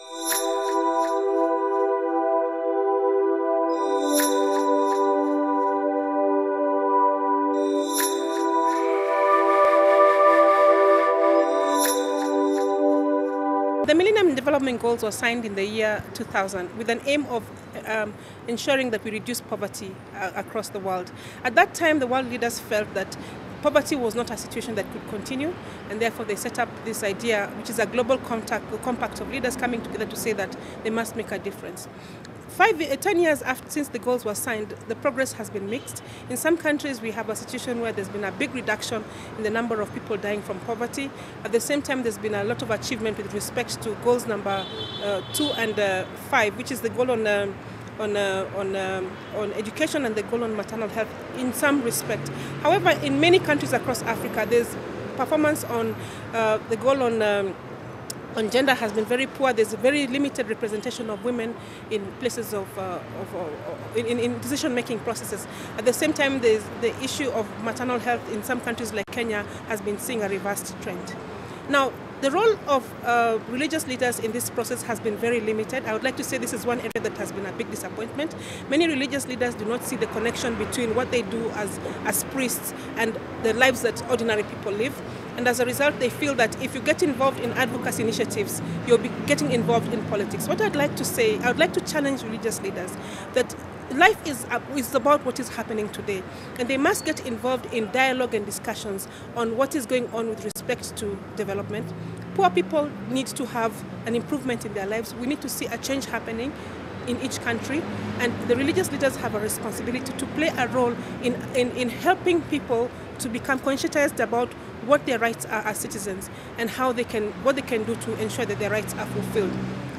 The Millennium Development Goals were signed in the year 2000 with an aim of ensuring that we reduce poverty across the world. At that time, the world leaders felt that poverty was not a situation that could continue, and therefore they set up this idea, which is a global compact of leaders coming together to say that they must make a difference. 10 years since the goals were signed, the progress has been mixed. In some countries, we have a situation where there's been a big reduction in the number of people dying from poverty. At the same time, there's been a lot of achievement with respect to goals number 2 and 5, which is the goal on education and the goal on maternal health in some respect. However, in many countries across Africa, there's performance on the goal on gender has been very poor. There's a very limited representation of women in places in decision-making processes. At the same time, there's the issue of maternal health in some countries like Kenya has been seeing a reversed trend. Now, the role of religious leaders in this process has been very limited. I would like to say this is one area that has been a big disappointment. Many religious leaders do not see the connection between what they do as priests and the lives that ordinary people live. And as a result, they feel that if you get involved in advocacy initiatives, you'll be getting involved in politics. What I'd like to say, I would like to challenge religious leaders that life is about what is happening today, and they must get involved in dialogue and discussions on what is going on with respect to development. Poor people need to have an improvement in their lives. We need to see a change happening in each country, and the religious leaders have a responsibility to play a role in helping people to become conscientized about what their rights are as citizens and what they can do to ensure that their rights are fulfilled.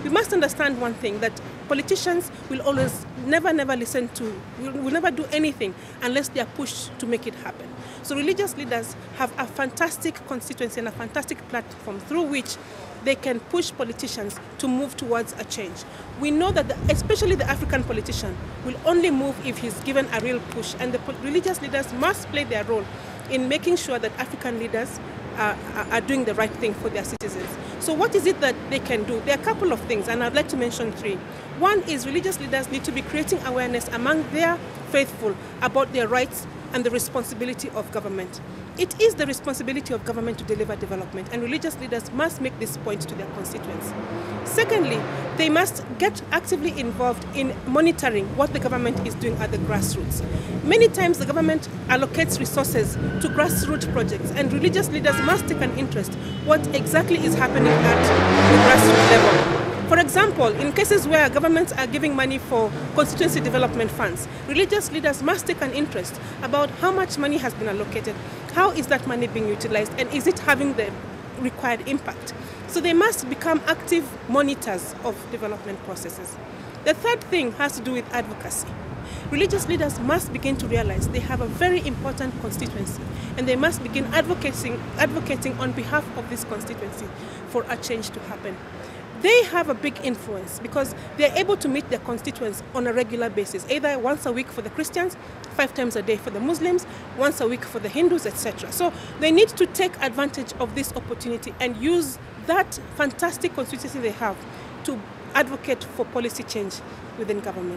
We must understand one thing, that politicians will always never will never do anything unless they are pushed to make it happen. So religious leaders have a fantastic constituency and a fantastic platform through which they can push politicians to move towards a change. We know that especially the African politician will only move if he's given a real push, and the religious leaders must play their role in making sure that African leaders are doing the right thing for their citizens. So what is it that they can do? There are a couple of things, and I'd like to mention 3. One is religious leaders need to be creating awareness among their faithful about their rights and the responsibility of government. It is the responsibility of government to deliver development, and religious leaders must make this point to their constituents. Secondly, they must get actively involved in monitoring what the government is doing at the grassroots. Many times the government allocates resources to grassroots projects, and religious leaders must take an interest what exactly is happening at the grassroots level. For example, in cases where governments are giving money for constituency development funds, religious leaders must take an interest about how much money has been allocated, how is that money being utilized, and is it having the required impact. So they must become active monitors of development processes. The third thing has to do with advocacy. Religious leaders must begin to realize they have a very important constituency, and they must begin advocating on behalf of this constituency for a change to happen. They have a big influence because they're able to meet their constituents on a regular basis, either once a week for the Christians, 5 times a day for the Muslims, once a week for the Hindus, etc. So they need to take advantage of this opportunity and use that fantastic constituency they have to advocate for policy change within government.